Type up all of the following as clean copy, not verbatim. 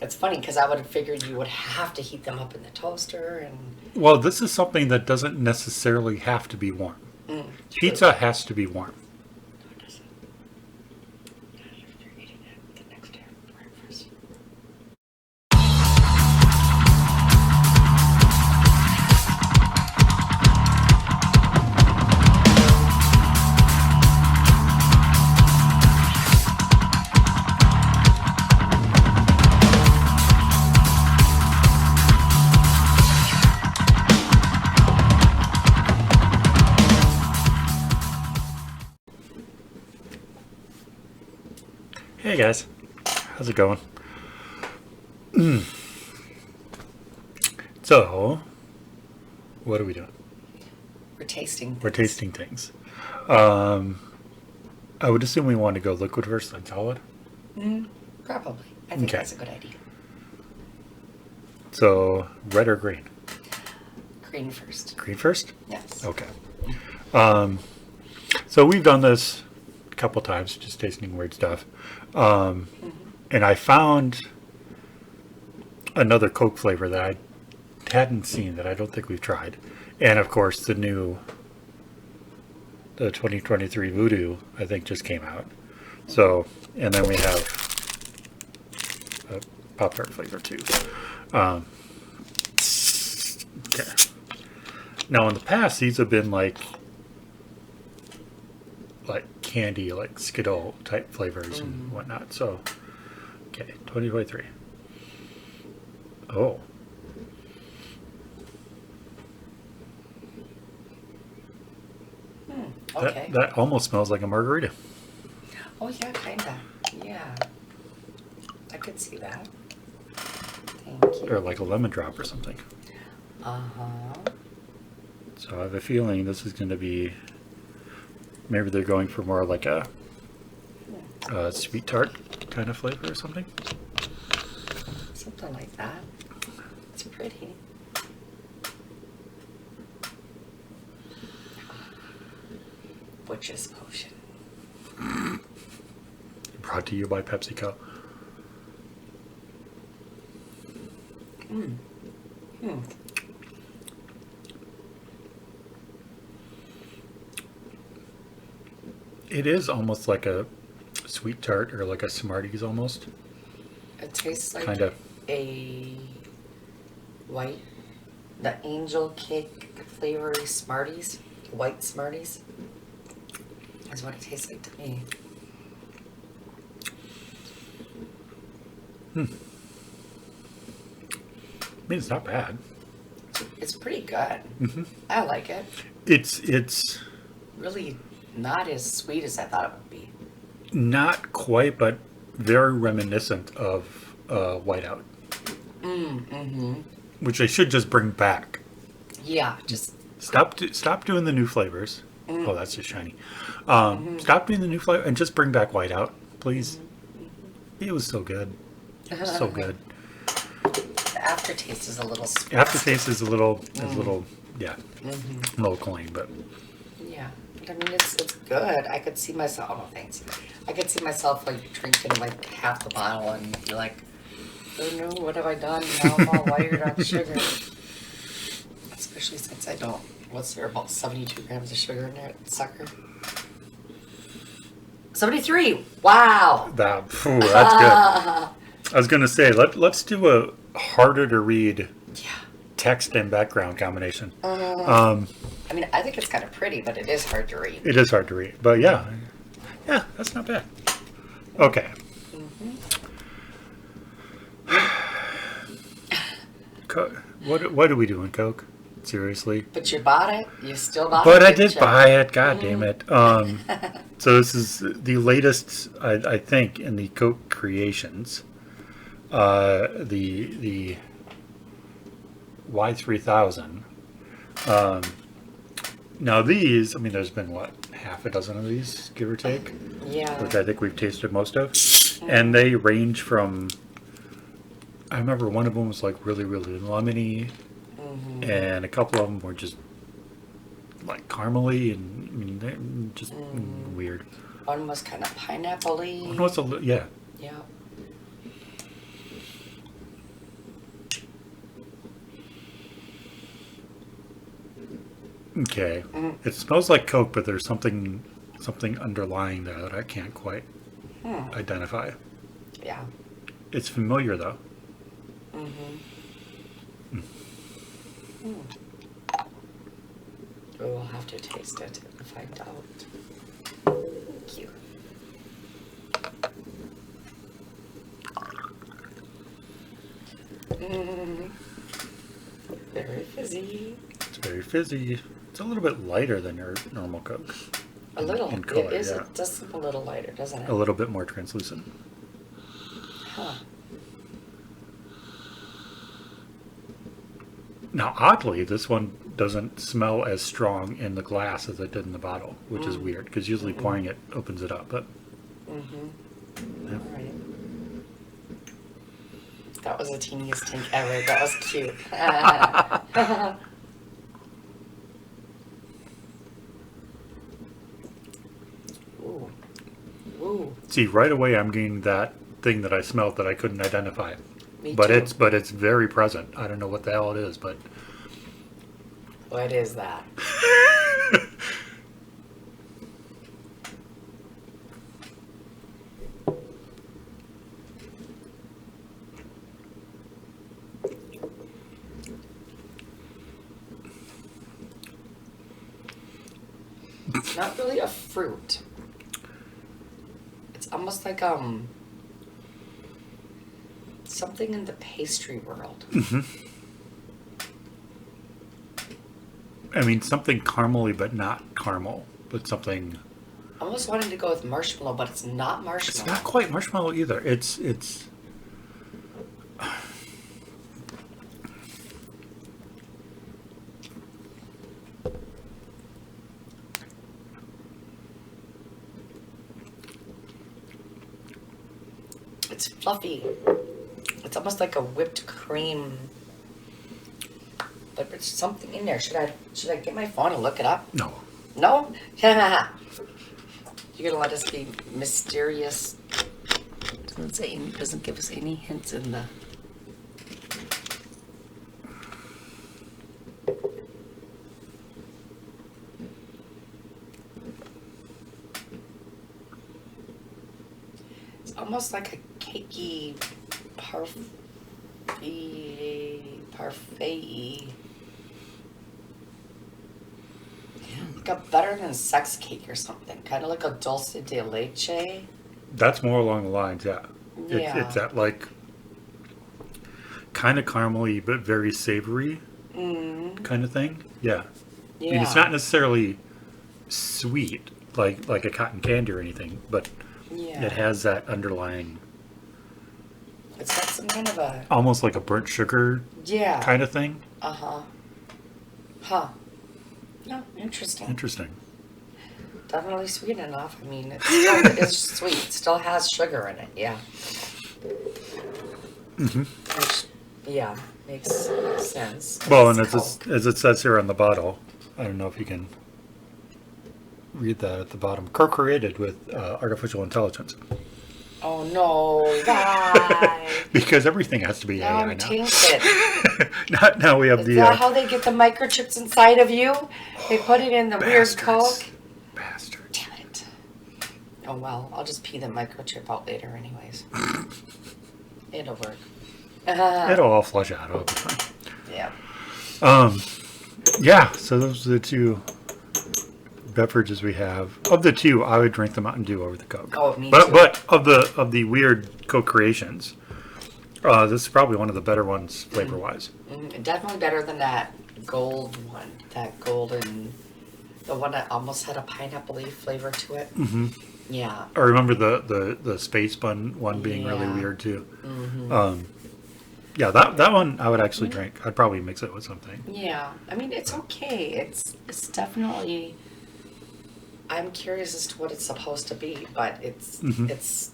It's funny because I would have figured you would have to heat them up in the toaster and. Well, this is something that doesn't necessarily have to be warm. Pizza has to be warm. No, it doesn't. Not if you're eating it the next day for breakfast. Hey guys, how's it going? So, what are we doing? We're tasting. We're tasting things. I would assume we want to go liquid first, then solid. Probably. I think Okay. that's a good idea. So, red or green? Green first. Green first? Yes. Okay. So we've done this a couple times, just tasting weird stuff. And I found another Coke flavor that I hadn't seen, that I don't think we've tried. And of course, the 2023 Voodoo, I think, just came out. So, and then we have a Pop-Tart flavor too. Okay. Now, in the past, these have been like candy, like Skittle type flavors and whatnot. So, okay, 2023. Oh. Okay. That almost smells like a margarita. Oh yeah, kinda. Yeah. I could see that. Thank you. Or like a lemon drop or something. So I have a feeling this is going to be, maybe they're going for more like a sweet tart kind of flavor or something. Something like that. It's pretty. Witch's potion. Brought to you by PepsiCo. It is almost like a sweet tart or like a Smarties almost. It tastes like Kinda. a the angel cake flavory Smarties, white Smarties. That's what it tastes like to me. I mean, it's not bad. It's pretty good. I like it. It's Really not as sweet as I thought it would be. not quite, but very reminiscent of Whiteout. Which they should just bring back. Yeah, just Stop doing the new flavors. Oh, that's just shiny. Stop doing the new flavor and just bring back Whiteout, please. It was so good. So good. the aftertaste is a little sweet. Aftertaste is a little, yeah, a little clean, but Yeah, but I mean it's good. I could see myself. Oh, thanks. I could see myself like drinking like half the bottle and be like, oh no, what have I done? Now I'm all wired on sugar. Especially since I don't. What's there, about 72 grams of sugar in there, sucker? 73. Wow. that's good. I was gonna say let's do a harder to read Yeah. text and background combination. I mean, I think it's kind of pretty, but it is hard to read. It is hard to read, but yeah, that's not bad. Okay. What are we doing, Coke? Seriously? But you bought it. You still bought it. But I did didn't you? buy it. God damn it. So this is the latest, I think, in the Coke creations. The Y3000. Now these, I mean, there's been what, half a dozen of these, give or take, Yeah. which I think we've tasted most of, and they range from. I remember one of them was like really, really lemony, and a couple of them were just like caramely, and I mean, they're just weird. One was kind of pineapple-y. One was yeah. Yeah. Okay. It smells like Coke, but there's something underlying there that I can't quite identify. Yeah. It's familiar though. We'll have to taste it and find out. Thank you. Very fizzy. It's very fizzy. It's a little bit lighter than your normal Coke. A little. In color, It is. yeah. It does seem a little lighter, doesn't it? A little bit more translucent. Huh. Now, oddly, this one doesn't smell as strong in the glass as it did in the bottle, which is weird because usually pouring it opens it up. But All right. That was the teeniest tink ever. That was cute. Ooh. Ooh. see, right away, I'm getting that thing that I smelled that I couldn't identify. Me But too. it's very present. I don't know what the hell it is, but What is that? It's not really a fruit. It's almost like something in the pastry world. I mean something caramely, but not caramel, but something. I almost wanted to go with marshmallow, but it's not marshmallow. It's not quite marshmallow either. It's It's fluffy. It's almost like a whipped cream. But there's something in there. Should I get my phone and look it up? no. No? You're gonna let us be mysterious. Doesn't give us any hints in the. It's almost like a cakey parfait. Like a better than sex cake or something. Kind of like a dulce de leche. That's more along the lines, yeah. Yeah. It's that like kind of caramely but very savory kind of thing. Yeah. Yeah. I mean, it's not necessarily sweet like a cotton candy or anything, but Yeah. it has that underlying, It's got some kind of a. almost like a burnt sugar Yeah. kind of thing. Uh-huh. Huh. No, interesting. Interesting. Definitely sweet enough. I mean, it's sweet. It still has sugar in it. Yeah. Which, yeah, makes sense. Well, and It's as it says here on the bottle, I don't know if you can read that at the bottom. Co-created with artificial intelligence. Coke. Oh no! Why? Because everything has to be Now AI I'm now. tainted. Now we have Is the that how they get the microchips inside of you? They put it in the weird bastards. Coke. Bastards. Damn it. Oh well, I'll just pee the microchip out later, anyways. It'll work. It'll all flush out. It'll be fine. Yeah. Yeah, so those are the two beverages we have. Of the two, I would drink the Mountain Dew over the Coke. Oh, me but too. but of the weird Coke creations, this is probably one of the better ones flavor wise. Definitely better than that gold one. That golden, the one that almost had a pineapple-y flavor to it. Mm-hmm. Yeah. I remember the space bun one being really Yeah. weird too. Yeah, that one I would actually drink. I'd probably mix it with something. Yeah. I mean, it's okay. It's definitely. I'm curious as to what it's supposed to be, but it's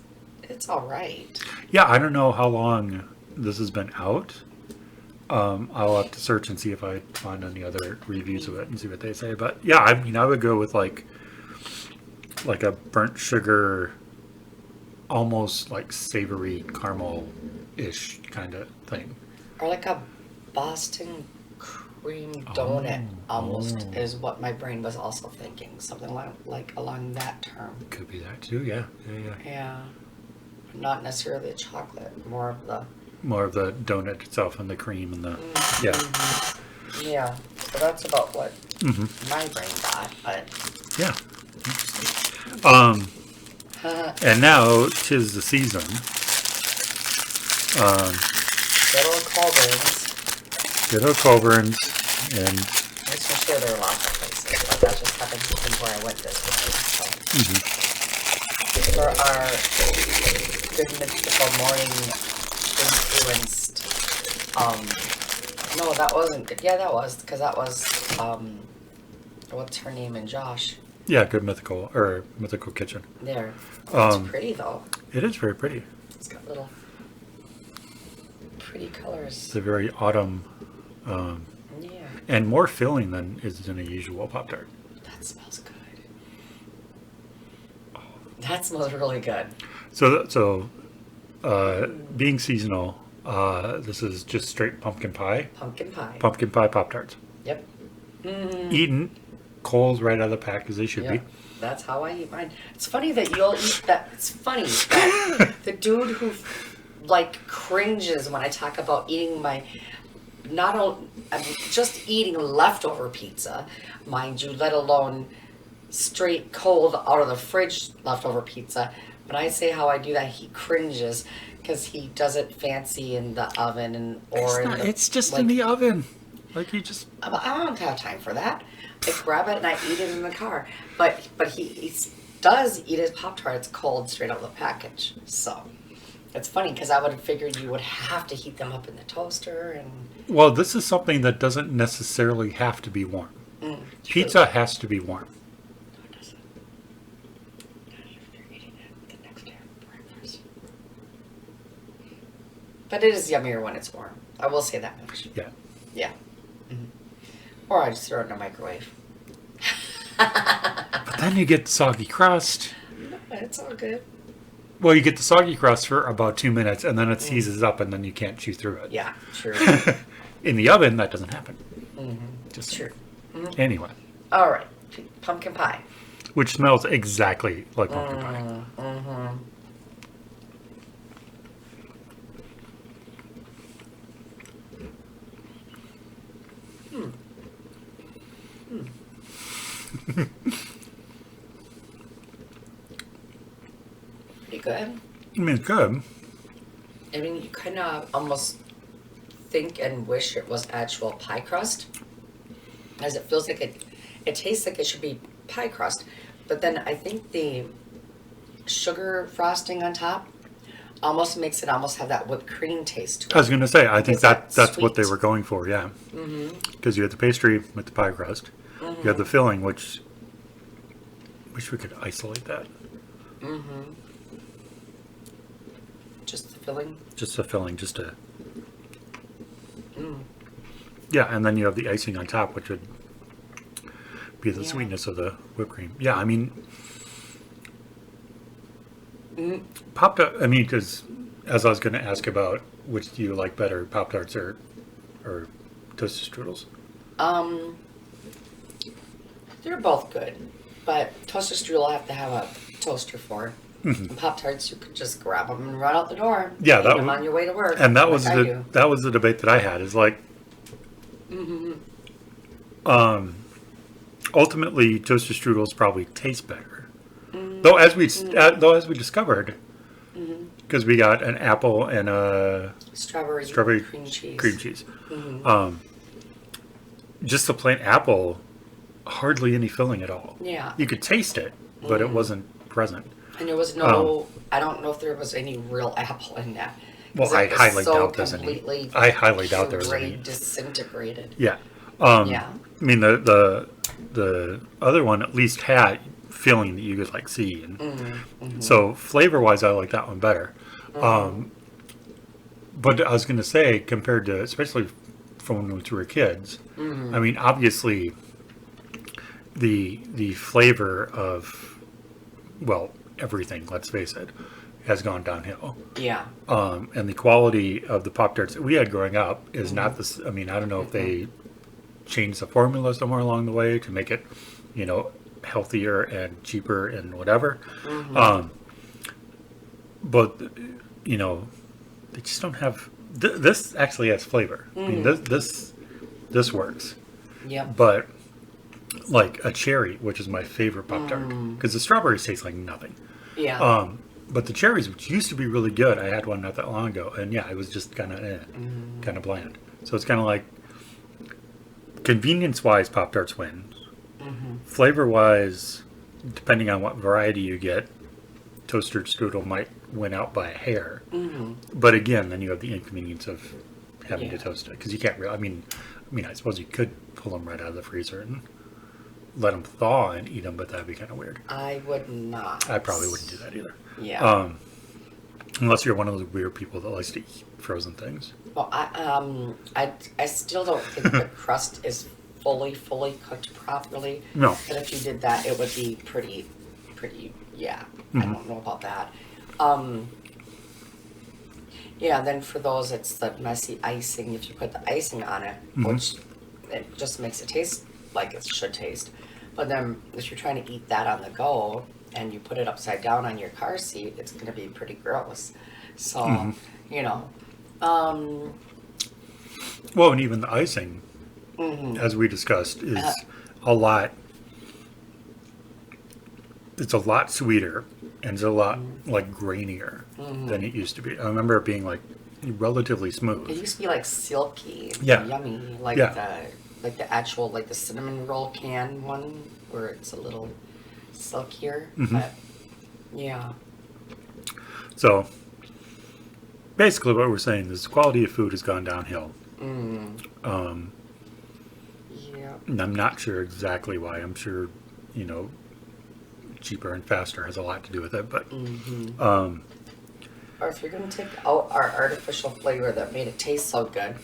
all right. Yeah, I don't know how long this has been out. I'll have to search and see if I find any other reviews of it and see what they say. But yeah, I mean, I would go with like a burnt sugar, almost like savory caramel-ish kind of thing. Or like a Boston cream donut almost is what my brain was also thinking. Something like along that term. Could be that too. Yeah. Yeah. Not necessarily the chocolate, more of the donut itself and the cream and the Yeah. So that's about what Mm-hmm. my brain got, but Yeah. And now 'tis the season. good old Culver's. Good old Colburn's, and I'm sure there are lots of places, but that just happened to be where I went this way. So. For our good mythical morning influenced, no, that wasn't good. Yeah, that was, because that was, what's her name and Josh. yeah, good mythical kitchen. There. It's pretty though. It is very pretty. It's got little pretty colors. It's a very autumn, Yeah. and more filling than is in a usual Pop-Tart. That smells good. That smells really good. So, being seasonal, this is just straight pumpkin pie. Pumpkin pie. Pumpkin pie Pop-Tarts. Yep. Eaten cold right out of the pack as they should be. That's how I eat mine. It's funny that you'll eat that. It's funny that the dude who like cringes when I talk about eating my just eating leftover pizza, mind you, let alone straight cold out of the fridge leftover pizza. When I say how I do that, he cringes because he does it fancy in the oven It's just in the oven. Like you just. I don't have time for that. I grab it and I eat it in the car. But he does eat his Pop-Tarts cold straight out of the package. So it's funny because I would have figured you would have to heat them up in the toaster and. Well, this is something that doesn't necessarily have to be warm. Pizza has to be warm. No, it doesn't. Not if you're eating it the next day for breakfast. But it is yummier when it's warm. I will say that much. Yeah. Yeah. Or I just throw it in the microwave. But then you get the soggy crust. No, it's all good. Well, you get the soggy crust for about 2 minutes, and then it seizes up, and then you can't chew through it. Yeah, true. In the oven, that doesn't happen. Just True. anyway, All right, pumpkin pie. which smells exactly like pumpkin pie. Pretty good. I mean, it's good. I mean, you kind of almost think and wish it was actual pie crust, as it feels like it tastes like it should be pie crust, but then I think the sugar frosting on top almost makes it almost have that whipped cream taste to it. I was going to say, I think Is that that's what they sweet? were going for, yeah. Because you had the pastry with the pie crust. You had the filling, which wish we could isolate that. Just the filling. Just the filling, just to. Yeah, and then you have the icing on top, which would be the sweetness of the whipped cream. Yeah, I mean, Pop-Tart. I mean, because as I was going to ask about, which do you like better, Pop-Tarts or toasted strudels? They're both good, but toaster strudel I have to have a toaster for. And Pop-Tarts, you could just grab them and run out the door. Yeah, Eat that them was- on your way to work. And that like was I do. that was the debate that I had. Is like, ultimately, toasted strudels probably taste better. Though as we discovered, because we got an apple and a Strawberry cream cheese. Just the plain apple, hardly any filling at all. Yeah. You could taste it, but it wasn't present. And there was no, I don't know if there was any real apple in that. Well, 'Cause I it was highly so doubt there's any. completely I highly doubt there's any. disintegrated. Yeah. Yeah. I mean, the other one at least had filling that you could like see, and so flavor wise, I like that one better. But I was going to say, compared to especially from when we were kids, I mean, obviously, the flavor of everything. Let's face it, has gone downhill. Yeah. And the quality of the Pop-Tarts that we had growing up is not this. I mean, I don't know if they changed the formula somewhere along the way to make it, healthier and cheaper and whatever. But they just don't have. This actually has flavor. I mean, this works. Yep. But like a cherry, which is my favorite Pop-Tart, because the strawberries taste like nothing. Yeah. But the cherries, which used to be really good, I had one not that long ago, and yeah, it was just kind of bland. So it's kind of like convenience-wise, Pop-Tarts win. Flavor-wise, depending on what variety you get, toaster strudel might win out by a hair. But again, then you have the inconvenience of having to toast it, because you can't really. I mean, I suppose you could pull them right out of the freezer and let them thaw and eat them, but that'd be kind of weird. I would not. I probably wouldn't do that either. Yeah. Unless you're one of those weird people that likes to eat frozen things. Well, I still don't think the crust is fully cooked properly. No. But if you did that, it would be pretty, yeah. I don't know about that. Yeah, then for those, it's the messy icing. If you put the icing on it, which it just makes it taste like it should taste. But then if you're trying to eat that on the go and you put it upside down on your car seat, it's going to be pretty gross. So, Well, and even the icing, as we discussed, is a lot. It's a lot sweeter and it's a lot like grainier than it used to be. I remember it being like relatively smooth. It used to be like silky, Yeah. yummy, like the actual the cinnamon roll can one where it's a little silkier. But yeah. So basically, what we're saying is the quality of food has gone downhill. Yeah. And I'm not sure exactly why. I'm sure cheaper and faster has a lot to do with it, but Or if you're going to take out our artificial flavor that made it taste so good,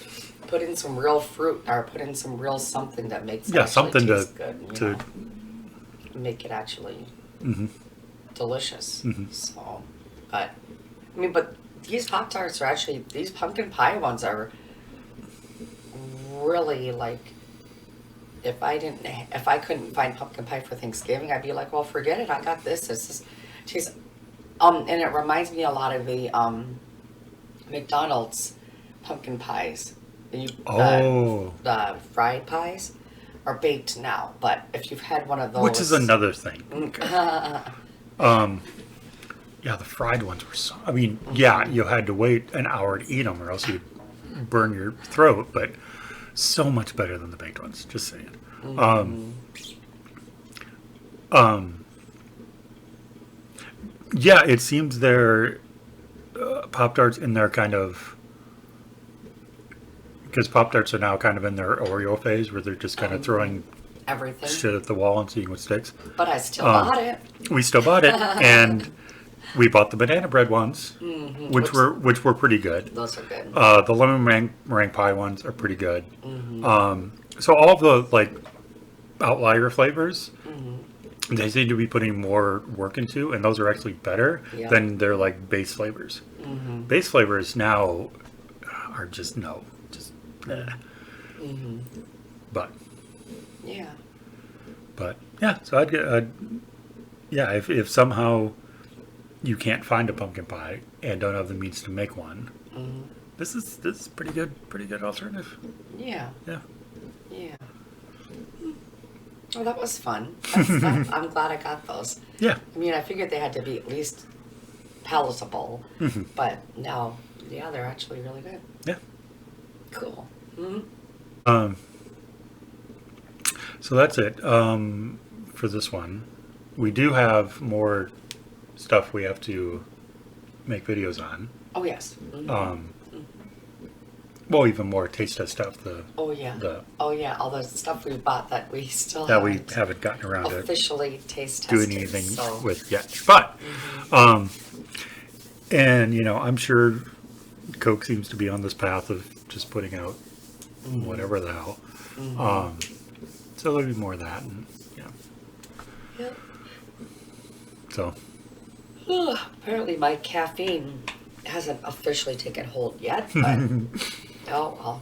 put in some real fruit or put in some real something that makes it something taste good. to make it actually delicious. So, but these Pop-Tarts are actually, these pumpkin pie ones are really if I couldn't find pumpkin pie for Thanksgiving, I'd be like, well, forget it. I got this. It's just tastes. And it reminds me a lot of the McDonald's pumpkin pies. The fried pies are baked now, but if you've had one of those, which is another thing. The fried ones were so. I mean, you had to wait an hour to eat them, or else you'd burn your throat. But so much better than the baked ones. Just saying. It seems they're Pop-Tarts in their kind of, because Pop-Tarts are now kind of in their Oreo phase where they're just kind of throwing everything shit at the wall and seeing what sticks. But I still bought it. We still bought it, and we bought the banana bread ones, which were pretty good. Those are good. The lemon meringue pie ones are pretty good. So all of the outlier flavors, they seem to be putting more work into, and those are actually better than their base flavors. Base flavors now are just but so if somehow you can't find a pumpkin pie and don't have the means to make one, this is pretty good alternative. Yeah. Well, that was fun. I'm glad I got those. Yeah. I mean, I figured they had to be at least palatable, but now, they're actually really good. Yeah. Cool. So that's it for this one. We do have more stuff we have to make videos on. Oh, yes. Well, even more taste test stuff. All the stuff we bought that we still haven't gotten around to officially taste tested, doing anything with yet. But, and I'm sure Coke seems to be on this path of just putting out whatever the hell. So there'll be more of that, and Yep. So. Apparently, my caffeine hasn't officially taken hold yet, but oh well.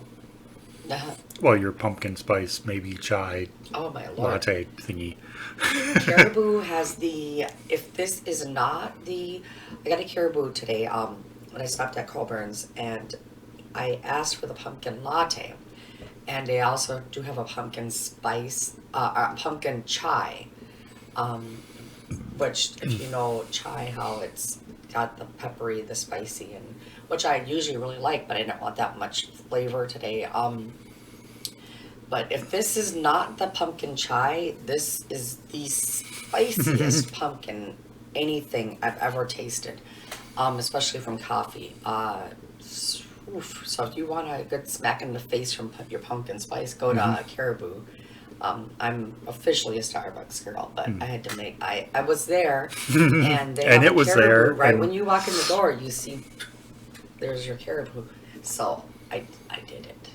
well, your pumpkin spice, maybe chai Oh my lord. latte thingy. Caribou has the, if this is not the, I got a Caribou today, when I stopped at Colburn's, and I asked for the pumpkin latte. And they also do have a pumpkin spice, pumpkin chai, which, if you know chai, how it's got the peppery, the spicy, and which I usually really like, but I didn't want that much flavor today. But if this is not the pumpkin chai, this is the spiciest pumpkin anything I've ever tasted, especially from coffee. So if you want a good smack in the face from your pumpkin spice, go to Caribou. I'm officially a Starbucks girl, but I had to make. I was there, and they And have it a was Caribou there, right and- when you walk in the door. You see, there's your Caribou. So I did it.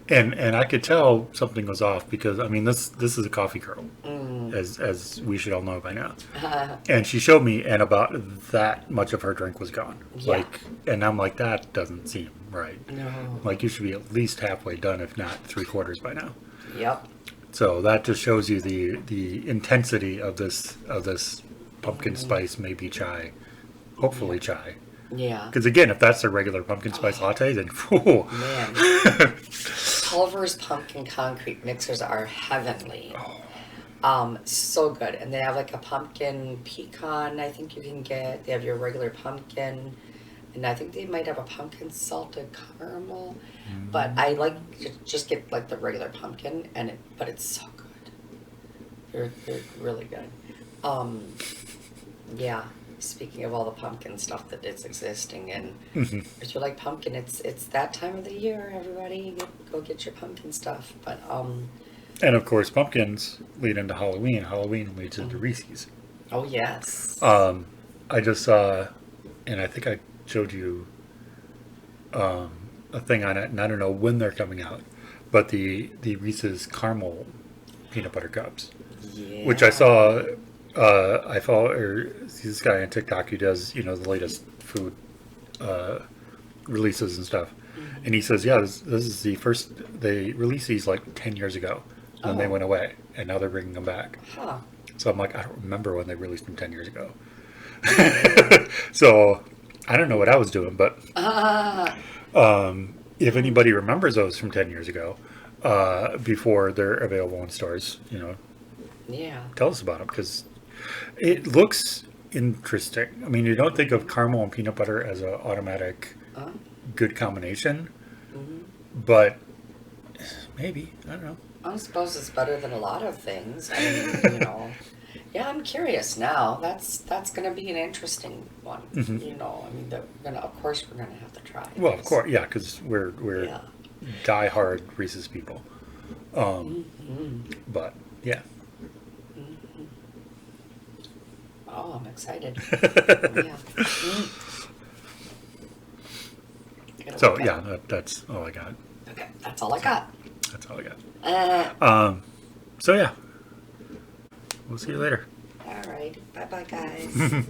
And I could tell something was off because I mean this is a coffee girl, as we should all know by now. And she showed me, and about that much of her drink was gone. Yeah. Like, and I'm like, that doesn't seem right. No. Like you should be at least halfway done, if not 3/4 by now. Yep. So that just shows you the intensity of this pumpkin spice, maybe chai, hopefully chai. Yeah. Because again, if that's a regular pumpkin spice latte, then whew. Man. Culver's pumpkin concrete mixers are heavenly. So good. And they have like a pumpkin pecan, I think you can get. They have your regular pumpkin. And I think they might have a pumpkin salted caramel. But I like to just get like the regular pumpkin, but it's so good. They're really good. Yeah. Speaking of all the pumpkin stuff that is existing, and if you like pumpkin, it's that time of the year. Everybody, go get your pumpkin stuff. But And of course, pumpkins lead into Halloween. Halloween leads into Reese's. oh yes, I just saw, and I think I showed you a thing on it, and I don't know when they're coming out, but the Reese's caramel peanut butter cups, yeah. which I saw. I follow this guy on TikTok who does the latest food releases and stuff, and he says, yeah, this is the first. They released these like 10 years ago, and they went away, and now they're bringing them back. Huh. So I'm like, I don't remember when they released them 10 years ago. So I don't know what I was doing, but if anybody remembers those from 10 years ago, before they're available in stores, Yeah. tell us about them, because it looks interesting. I mean, you don't think of caramel and peanut butter as an automatic good combination, but maybe, I don't know. I suppose it's better than a lot of things. I mean, Yeah, I'm curious now. That's going to be an interesting one. I mean, of course we're going to have to try. Well, of course, yeah, because we're Yeah. die-hard Reese's people. But, yeah. Oh, I'm excited. Yeah. So, yeah, that's all I got. Okay, that's all I got. That's all I got. So, yeah. We'll see you later. All right. Bye-bye, guys.